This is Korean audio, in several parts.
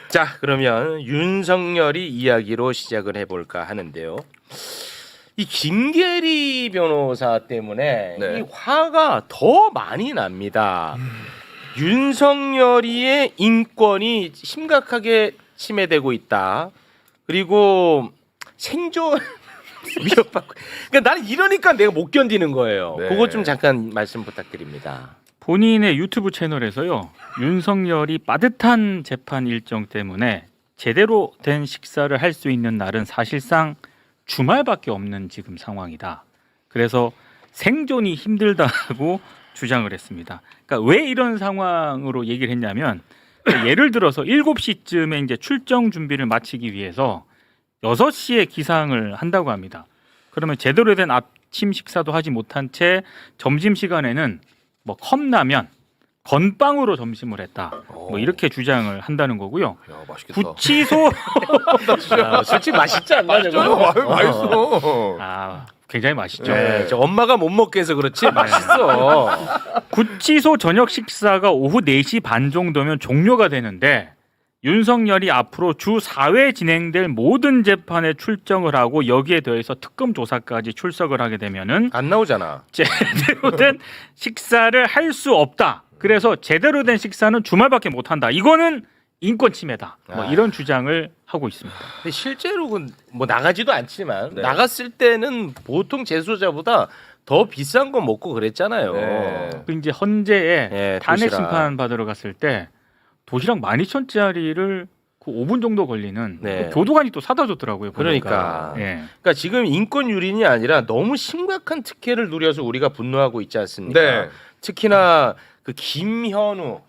자, 그러면 윤석열이 이야기로 시작을 해볼까 하는데요. 이 김계리 변호사 때문에 네. 이 화가 더 많이 납니다. 윤석열이의 인권이 심각하게 침해되고 있다. 그리고 생존 위협받고. 그러니까 나는 이러니까 내가 못 견디는 거예요. 네. 그것 좀 잠깐 말씀 부탁드립니다. 본인의 유튜브 채널에서요. 윤석열이 빠듯한 재판 일정 때문에 제대로 된 식사를 할 수 있는 날은 사실상 주말밖에 없는 지금 상황이다. 그래서 생존이 힘들다고 주장을 했습니다. 그러니까 왜 이런 상황으로 얘기를 했냐면 예를 들어서 7시쯤에 이제 출정 준비를 마치기 위해서 6시에 기상을 한다고 합니다. 그러면 제대로 된 아침 식사도 하지 못한 채 점심시간에는 뭐 컵라면, 건빵으로 점심을 했다. 뭐 이렇게 주장을 한다는 거고요. 야, 맛있겠다. 구치소 솔직히 맛있지 않나 저거? 맛있어. 아, 굉장히 맛있죠. 네, 저 엄마가 못 먹게 해서 그렇지 맛있어. 구치소 저녁 식사가 오후 4시 반 정도면 종료가 되는데 윤석열이 앞으로 주 4회 진행될 모든 재판에 출정을 하고 여기에 더해서 특검 조사까지 출석을 하게 되면은 안 나오잖아. 제대로 된 식사를 할 수 없다. 그래서 제대로 된 식사는 주말밖에 못 한다. 이거는 인권 침해다. 뭐 이런 주장을 하고 있습니다. 근데 실제로는 뭐 나가지도 않지만 네. 나갔을 때는 보통 재소자보다 더 비싼 거 먹고 그랬잖아요. 네. 그 이제 헌재에 네, 탄핵 도시락. 심판 받으러 갔을 때 도시락 12,000원짜리를 그 5분 정도 걸리는 네. 그 교도관이 또 사다 줬더라고요. 보니까. 그러니까. 예. 그러니까 지금 인권 유린이 아니라 너무 심각한 특혜를 누려서 우리가 분노하고 있지 않습니까? 네. 특히나 그 김현우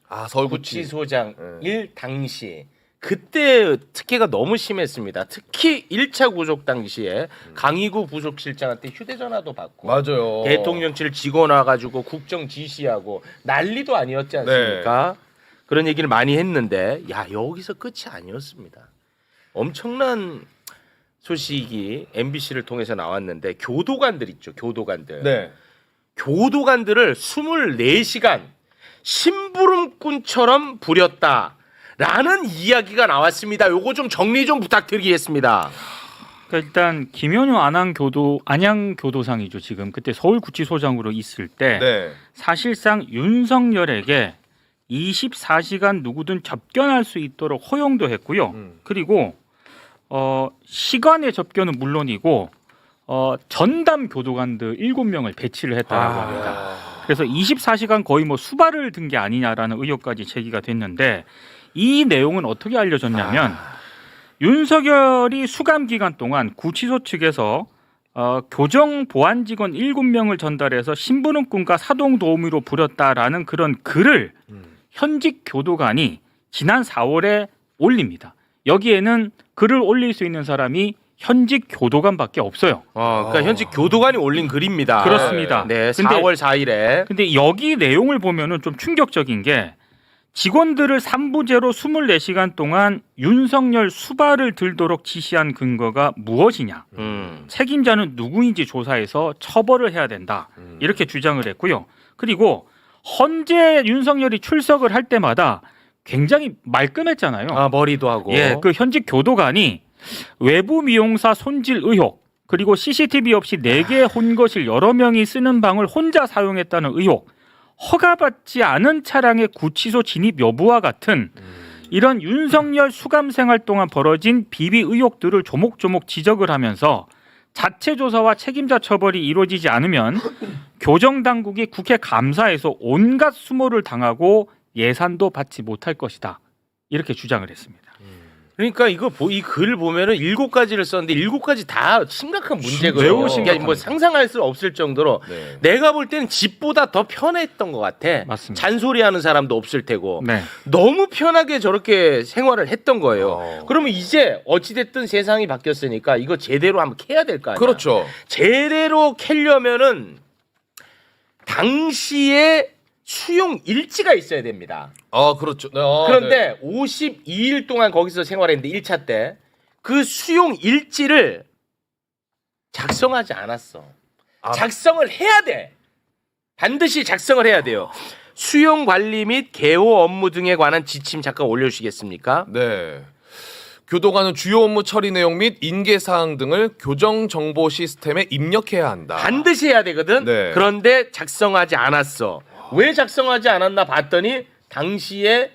아, 서울구치. 구치소장 네. 일 당시 그때 특혜가 너무 심했습니다. 특히 1차 구속 당시에 강희구 부속실장한테 휴대전화도 받고 맞아요. 대통령실 직원 와가지고 국정 지시하고 난리도 아니었지 않습니까? 그런 얘기를 많이 했는데 야 여기서 끝이 아니었습니다. 엄청난 소식이 MBC를 통해서 나왔는데 교도관들 있죠. 교도관들. 네. 교도관들을 24시간 심부름꾼처럼 부렸다라는 이야기가 나왔습니다. 요거 좀 정리 좀 부탁드리겠습니다. 그러니까 일단 김현우 안양교도상이죠. 지금 그때 서울구치소장으로 있을 때 네. 사실상 윤석열에게 24시간 누구든 접견할 수 있도록 허용도 했고요. 그리고 시간의 접견은 물론이고 전담 교도관들 7명을 배치를 했다라고 합니다. 그래서 24시간 거의 뭐 수발을 든 게 아니냐라는 의혹까지 제기가 됐는데 이 내용은 어떻게 알려졌냐면 윤석열이 수감 기간 동안 구치소 측에서 교정 보안 직원 7명을 전달해서 심부름꾼과 사동 도우미로 부렸다라는 그런 글을 현직 교도관이 지난 4월에 올립니다. 여기에는 글을 올릴 수 있는 사람이 현직 교도관밖에 없어요. 그러니까 현직 교도관이 올린 글입니다. 그렇습니다. 네, 근데 4월 4일에. 근데 여기 내용을 보면은 좀 충격적인 게 직원들을 3부제로 24시간 동안 윤석열 수발을 들도록 지시한 근거가 무엇이냐? 책임자는 누구인지 조사해서 처벌을 해야 된다. 이렇게 주장을 했고요. 그리고 헌재 윤석열이 출석을 할 때마다 굉장히 말끔했잖아요. 머리도 하고. 예, 그 현직 교도관이 외부 미용사 손질 의혹, 그리고 CCTV 없이 4개 혼거실 여러 명이 쓰는 방을 혼자 사용했다는 의혹, 허가받지 않은 차량의 구치소 진입 여부와 같은 이런 윤석열 수감 생활 동안 벌어진 비비 의혹들을 조목조목 지적을 하면서 자체 조사와 책임자 처벌이 이루어지지 않으면 교정 당국이 국회 감사에서 온갖 수모를 당하고 예산도 받지 못할 것이다. 이렇게 주장을 했습니다. 그러니까 이 글을 보면은 7가지를 썼는데 7가지 다 심각한 문제거든요. 매우 그러니까 심각합니다. 뭐 상상할 수 없을 정도로 네. 내가 볼 때는 집보다 더 편했던 것 같아. 맞습니다. 잔소리하는 사람도 없을 테고. 네. 너무 편하게 저렇게 생활을 했던 거예요. 그러면 이제 어찌됐든 세상이 바뀌었으니까 이거 제대로 한번 캐야 될 거 아니야. 그렇죠. 제대로 캐려면은 당시에 수용 일지가 있어야 됩니다. 아, 그렇죠. 네. 그런데 52일 동안 거기서 생활했는데 1차 때 그 수용 일지를 작성하지 않았어. 작성을 해야 돼. 반드시 작성을 해야 돼요. 수용 관리 및 개호 업무 등에 관한 지침 잠깐 올려주시겠습니까? 네. 교도관은 주요 업무 처리 내용 및 인계 사항 등을 교정 정보 시스템에 입력해야 한다. 반드시 해야 되거든. 네. 그런데 작성하지 않았어. 왜 작성하지 않았나 봤더니 당시에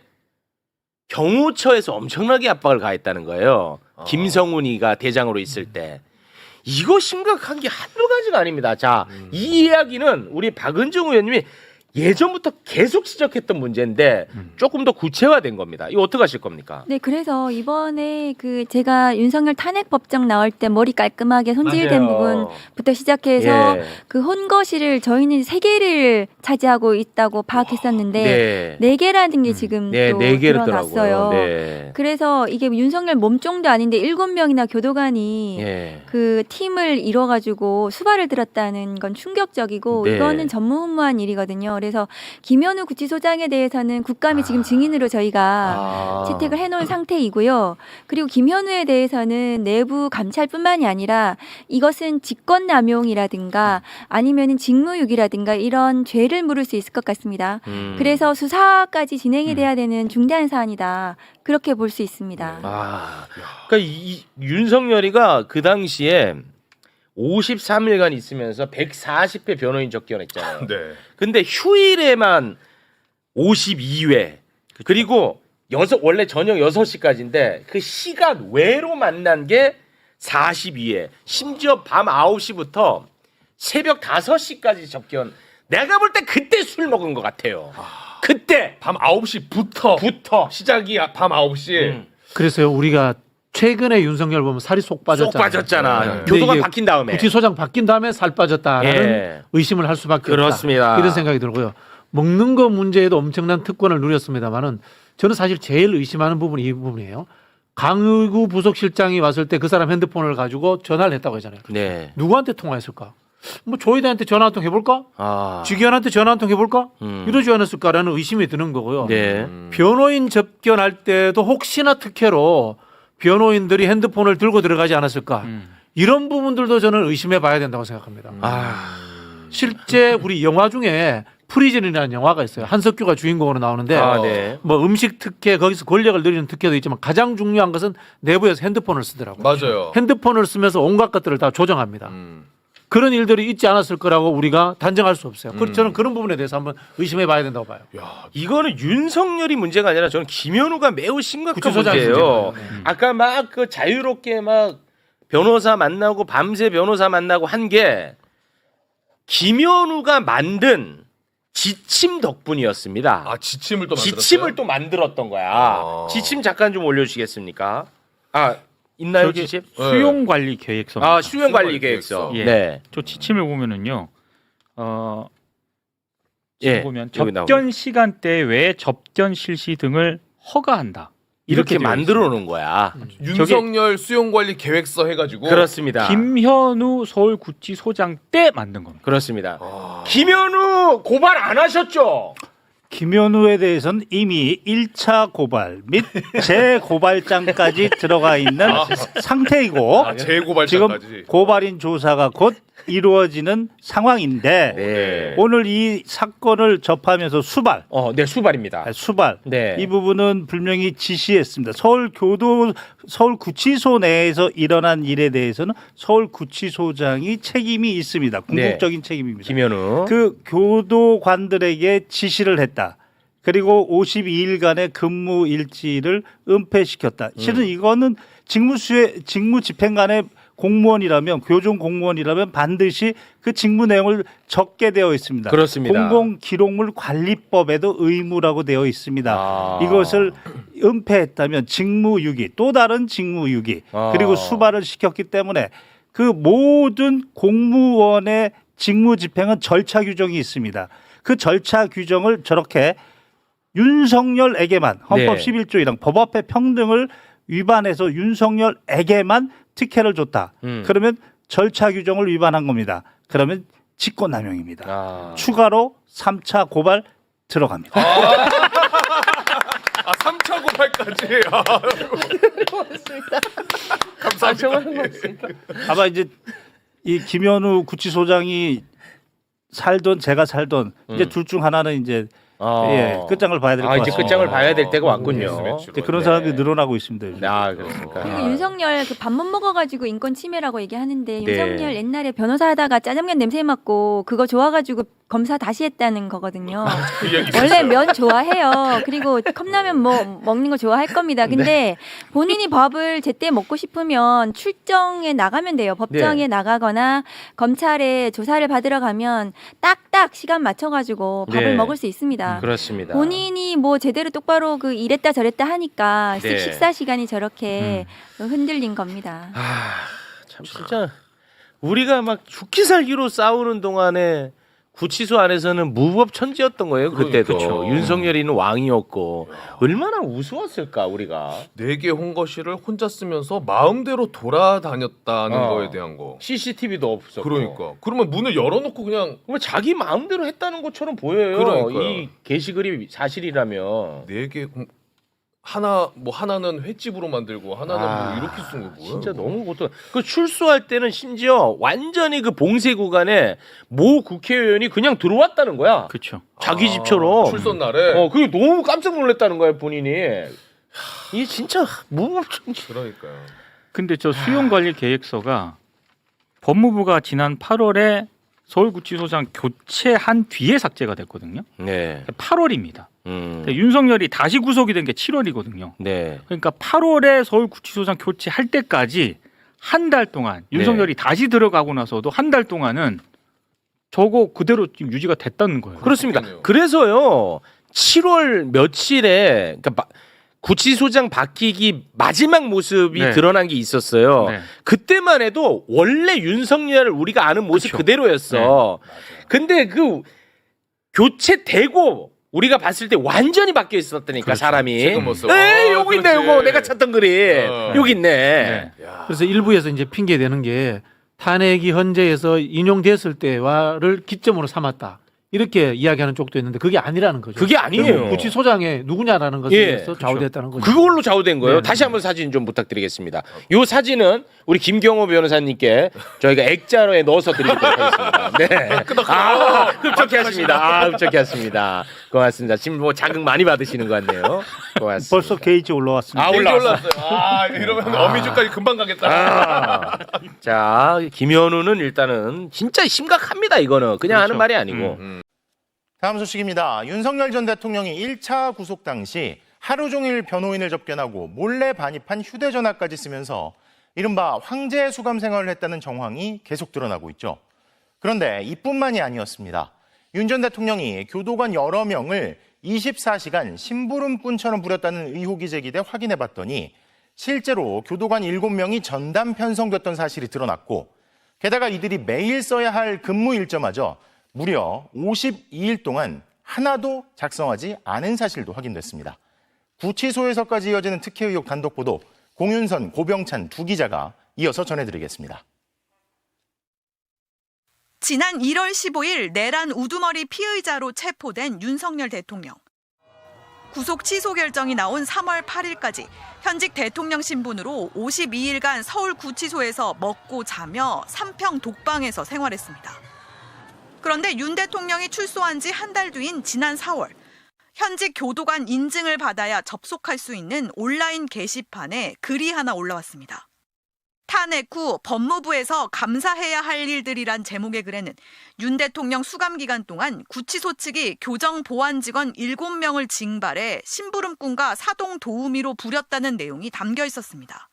경호처에서 엄청나게 압박을 가했다는 거예요. 김성훈이가 대장으로 있을 때. 이거 심각한 게 한두 가지가 아닙니다. 자, 이 이야기는 우리 박은정 의원님이 예전부터 계속 지적했던 문제인데 조금 더 구체화된 겁니다. 이거 어떻게 하실 겁니까? 네, 그래서 이번에 그 제가 윤석열 탄핵 법정 나올 때 머리 깔끔하게 손질된 맞아요. 부분부터 시작해서 예. 그 혼거실을 저희는 3개를 차지하고 있다고 파악했었는데 네. 4개라는 게 지금 네, 또 4개더라고요. 드러났어요. 네. 그래서 이게 윤석열 몸종도 아닌데 7명이나 교도관이 예. 그 팀을 이뤄가지고 수발을 들었다는 건 충격적이고 네. 이거는 전무후무한 일이거든요. 그래서 김현우 구치소장에 대해서는 국감이 지금 증인으로 저희가 채택을 해놓은 상태이고요. 그리고 김현우에 대해서는 내부 감찰뿐만이 아니라 이것은 직권남용이라든가 아니면은 직무유기라든가 이런 죄를 물을 수 있을 것 같습니다. 그래서 수사까지 진행이 돼야 되는 중대한 사안이다. 그렇게 볼 수 있습니다. 그러니까 이 윤석열이가 그 당시에 53일간 있으면서 140회 변호인 접견했잖아요. 네. 근데 휴일에만 52회 그리고 원래 저녁 6시까지인데 그 시간 외로 만난 게 42회 심지어 밤 9시부터 새벽 5시까지 접견. 내가 볼 때 그때 술 먹은 것 같아요. 그때 밤 9시부터 시작이 밤 9시. 그래서요 우리가 최근에 윤석열 보면 살이 쏙 빠졌잖아요. 쏙 빠졌잖아. 네. 교도관 근데 이게 바뀐 다음에. 구치소장 바뀐 다음에 살 빠졌다라는 예. 의심을 할 수밖에 그렇습니다. 없다. 이런 생각이 들고요. 먹는 거 문제에도 엄청난 특권을 누렸습니다만은 저는 사실 제일 의심하는 부분이 이 부분이에요. 강의구 부속실장이 왔을 때 그 사람 핸드폰을 가지고 전화를 했다고 하잖아요. 네. 누구한테 통화했을까? 뭐 조이대한테 전화 한 통 해볼까? 직위원한테 전화 한 통 해볼까? 이러지 않았을까라는 의심이 드는 거고요. 네. 변호인 접견할 때도 혹시나 특혜로 변호인들이 핸드폰을 들고 들어가지 않았을까? 이런 부분들도 저는 의심해 봐야 된다고 생각합니다. 실제 우리 영화 중에 프리즌이라는 영화가 있어요. 한석규가 주인공으로 나오는데 네. 뭐 음식 특혜 거기서 권력을 누리는 특혜도 있지만 가장 중요한 것은 내부에서 핸드폰을 쓰더라고요. 맞아요. 핸드폰을 쓰면서 온갖 것들을 다 조정합니다. 그런 일들이 있지 않았을 거라고 우리가 단정할 수 없어요. 그래서 저는 그런 부분에 대해서 한번 의심해 봐야 된다고 봐요. 이거는 윤석열이 문제가 아니라 저는 김현우가 매우 심각한 구치소장 문제예요. 문제예요. 아까 막 그 자유롭게 막 변호사 만나고 밤새 변호사 만나고 한 게 김현우가 만든 지침 덕분이었습니다. 아, 지침을 또 만들었어요. 지침을 또 만들었던 거야. 지침 잠깐 좀 올려주시겠습니까? 있나요 저기 지침? 수용 관리 계획서. 수용 관리 계획서. 예. 네. 저 지침을 보면은요. 예. 보면 여기 접견 시간대 외에 접견 실시 등을 허가한다. 이렇게 되어 만들어 놓은 거야. 윤석열 수용관리 계획서 해가지고 그렇습니다. 김현우 서울구치소장 때 만든 겁니다. 그렇습니다. 김현우 고발 안 하셨죠? 김현우에 대해서는 이미 1차 고발 및 재고발장까지 들어가 있는 상태이고 지금 재고발장까지. 고발인 조사가 곧 이루어지는 상황인데 네. 오늘 이 사건을 접하면서 수발 네, 수발입니다. 네. 이 부분은 분명히 지시했습니다. 서울구치소 내에서 일어난 일에 대해서는 서울구치소장이 책임이 있습니다. 궁극적인 책임입니다. 김현우. 그 교도관들에게 지시를 했다. 그리고 52일간의 근무 일지를 은폐시켰다. 실은 이거는 직무 집행관의 공무원이라면 교정 공무원이라면 반드시 그 직무 내용을 적게 되어 있습니다. 그렇습니다. 공공기록물 관리법에도 의무라고 되어 있습니다. 이것을 은폐했다면 직무유기, 또 다른 직무유기, 그리고 수발을 시켰기 때문에 그 모든 공무원의 직무 집행은 절차 규정이 있습니다. 그 절차 규정을 저렇게 윤석열에게만 헌법 네. 11조 1항 법 앞에 평등을 위반해서 윤석열에게만 특혜를 줬다. 그러면 절차 규정을 위반한 겁니다. 그러면 직권남용입니다. 추가로 3차 고발 들어갑니다. 3차 고발까지. 감사합니다. 아마 이제 이 김현우 구치소장이 살던 제가 살던 이제 둘 중 하나는 이제 예, 끝장을 봐야 될 것 이제 같습니다. 끝장을 봐야 될 때가 왔군요. 네, 그런 사람들이 늘어나고 있습니다. 요즘. 그렇습니까? 그리고 윤석열 그 밥 못 먹어가지고 인권 침해라고 얘기하는데 네. 윤석열 옛날에 변호사 하다가 짜장면 냄새 맡고 그거 좋아가지고 검사 다시 했다는 거거든요. 그 이야기 원래 면 좋아해요. 그리고 컵라면 뭐 먹는 거 좋아할 겁니다. 근데 본인이 밥을 제때 먹고 싶으면 출정에 나가면 돼요. 법정에 나가거나 검찰에 조사를 받으러 가면 딱딱 시간 맞춰가지고 밥을 네. 먹을 수 있습니다. 그렇습니다. 본인이 뭐 제대로 똑바로 그 이랬다 저랬다 하니까 네. 식사 시간이 저렇게 흔들린 겁니다. 참 진짜 우리가 막 죽기 살기로 싸우는 동안에 구치소 안에서는 무법천지였던 거예요. 그때도 그렇죠. 윤석열이는 왕이었고 얼마나 우스웠을까 우리가. 4개 홍거실을 혼자 쓰면서 마음대로 돌아다녔다는 거에 대한 거. CCTV도 없었고. 그러니까. 그러면 문을 열어놓고 그냥 뭐 자기 마음대로 했다는 것처럼 보여요. 그러니까요. 이 게시글이 사실이라면. 4개 하나는 횟집으로 만들고 하나는 뭐 이렇게 쓴 거 뭐야? 진짜 이거? 너무 고통. 그 출소할 때는 심지어 완전히 그 봉쇄 구간에 모 국회의원이 그냥 들어왔다는 거야. 그렇죠. 자기 집처럼. 출석 날에. 그게 너무 깜짝 놀랐다는 거야 본인이. 이게 진짜 무법천지. 그러니까요. 근데 저 수용관리 계획서가 법무부가 지난 8월에 서울구치소장 교체한 뒤에 삭제가 됐거든요. 네. 8월입니다. 윤석열이 다시 구속이 된 게 7월이거든요. 네. 그러니까 8월에 서울구치소장 교체할 때까지 한 달 동안 윤석열이 다시 들어가고 나서도 한 달 동안은 저거 그대로 지금 유지가 됐다는 거예요. 그렇습니다. 그렇겠네요. 그래서요 7월 며칠에 그러니까 구치소장 바뀌기 마지막 모습이 네. 드러난 게 있었어요. 네. 그때만 해도 원래 윤석열을 우리가 아는 모습 그쵸. 그대로였어. 근데 그 교체되고 우리가 봤을 때 완전히 바뀌어 있었다니까 사람이. 지금 모습. 여기 있네 그렇지. 요거 내가 찾던 그림. 여기 있네. 네. 그래서 일부에서 이제 핑계대는 게 탄핵이 헌재에서 인용됐을 때와를 기점으로 삼았다. 이렇게 이야기하는 쪽도 있는데 그게 아니라는 거죠. 그게 아니에요. 결국 구치소장의 누구냐라는 것에 예, 대해서 좌우됐다는 거죠. 그걸로 좌우된 거예요. 네. 다시 한번 사진 좀 부탁드리겠습니다. 이 사진은 우리 김경호 변호사님께 저희가 액자로에 넣어서 드리도록 하겠습니다. 네. 흡족해 하십니다. 흡족해 하십니다. 고맙습니다. 지금 뭐 자극 많이 받으시는 것 같네요. 고맙습니다. 벌써 게이지 올라왔습니다. 올라왔어요. 이러면 어미주까지 금방 가겠다. 자, 김현우는 일단은 진짜 심각합니다. 이거는 그냥 하는 말이 아니고. 다음 소식입니다. 윤석열 전 대통령이 1차 구속 당시 하루 종일 변호인을 접견하고 몰래 반입한 휴대전화까지 쓰면서 이른바 황제 수감 생활을 했다는 정황이 계속 드러나고 있죠. 그런데 이뿐만이 아니었습니다. 윤 전 대통령이 교도관 여러 명을 24시간 심부름꾼처럼 부렸다는 의혹이 제기돼 확인해봤더니 실제로 교도관 7명이 전담 편성됐던 사실이 드러났고 게다가 이들이 매일 써야 할 근무 일정마저 무려 52일 동안 하나도 작성하지 않은 사실도 확인됐습니다. 구치소에서까지 이어지는 특혜 의혹 단독 보도 공윤선, 고병찬 두 기자가 이어서 전해드리겠습니다. 지난 1월 15일 내란 우두머리 피의자로 체포된 윤석열 대통령. 구속 취소 결정이 나온 3월 8일까지 현직 대통령 신분으로 52일간 서울구치소에서 먹고 자며 3평 독방에서 생활했습니다. 그런데 윤 대통령이 출소한 지 한 달 뒤인 지난 4월, 현직 교도관 인증을 받아야 접속할 수 있는 온라인 게시판에 글이 하나 올라왔습니다. 탄핵 후 법무부에서 감사해야 할 일들이란 제목의 글에는 윤 대통령 수감 기간 동안 구치소 측이 교정 보안 직원 7명을 징발해 심부름꾼과 사동 도우미로 부렸다는 내용이 담겨 있었습니다.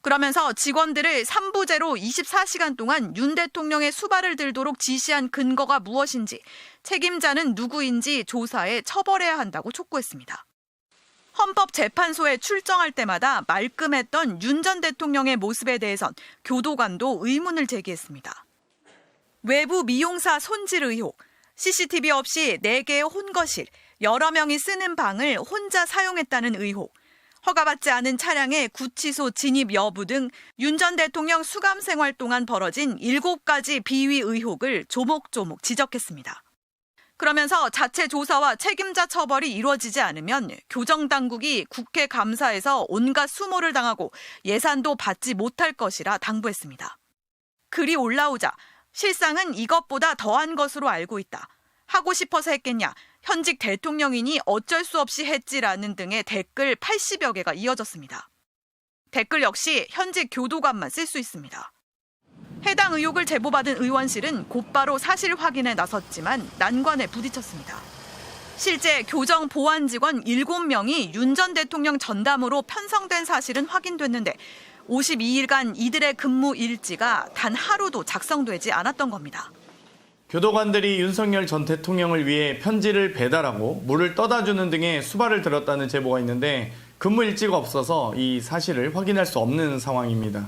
그러면서 직원들을 3부제로 24시간 동안 윤 대통령의 수발을 들도록 지시한 근거가 무엇인지, 책임자는 누구인지 조사해 처벌해야 한다고 촉구했습니다. 헌법재판소에 출정할 때마다 말끔했던 윤 전 대통령의 모습에 대해선 교도관도 의문을 제기했습니다. 외부 미용사 손질 의혹, CCTV 없이 4개의 혼거실, 여러 명이 쓰는 방을 혼자 사용했다는 의혹, 허가받지 않은 차량의 구치소 진입 여부 등 윤 전 대통령 수감 생활 동안 벌어진 7가지 비위 의혹을 조목조목 지적했습니다. 그러면서 자체 조사와 책임자 처벌이 이루어지지 않으면 교정당국이 국회 감사에서 온갖 수모를 당하고 예산도 받지 못할 것이라 당부했습니다. 글이 올라오자 실상은 이것보다 더한 것으로 알고 있다. 하고 싶어서 했겠냐. 현직 대통령이니 어쩔 수 없이 했지라는 등의 댓글 80여 개가 이어졌습니다. 댓글 역시 현직 교도관만 쓸 수 있습니다. 해당 의혹을 제보받은 의원실은 곧바로 사실 확인에 나섰지만 난관에 부딪혔습니다. 실제 교정 보안 직원 7명이 윤 전 대통령 전담으로 편성된 사실은 확인됐는데 52일간 이들의 근무 일지가 단 하루도 작성되지 않았던 겁니다. 교도관들이 윤석열 전 대통령을 위해 편지를 배달하고 물을 떠다주는 등의 수발을 들었다는 제보가 있는데 근무 일지가 없어서 이 사실을 확인할 수 없는 상황입니다.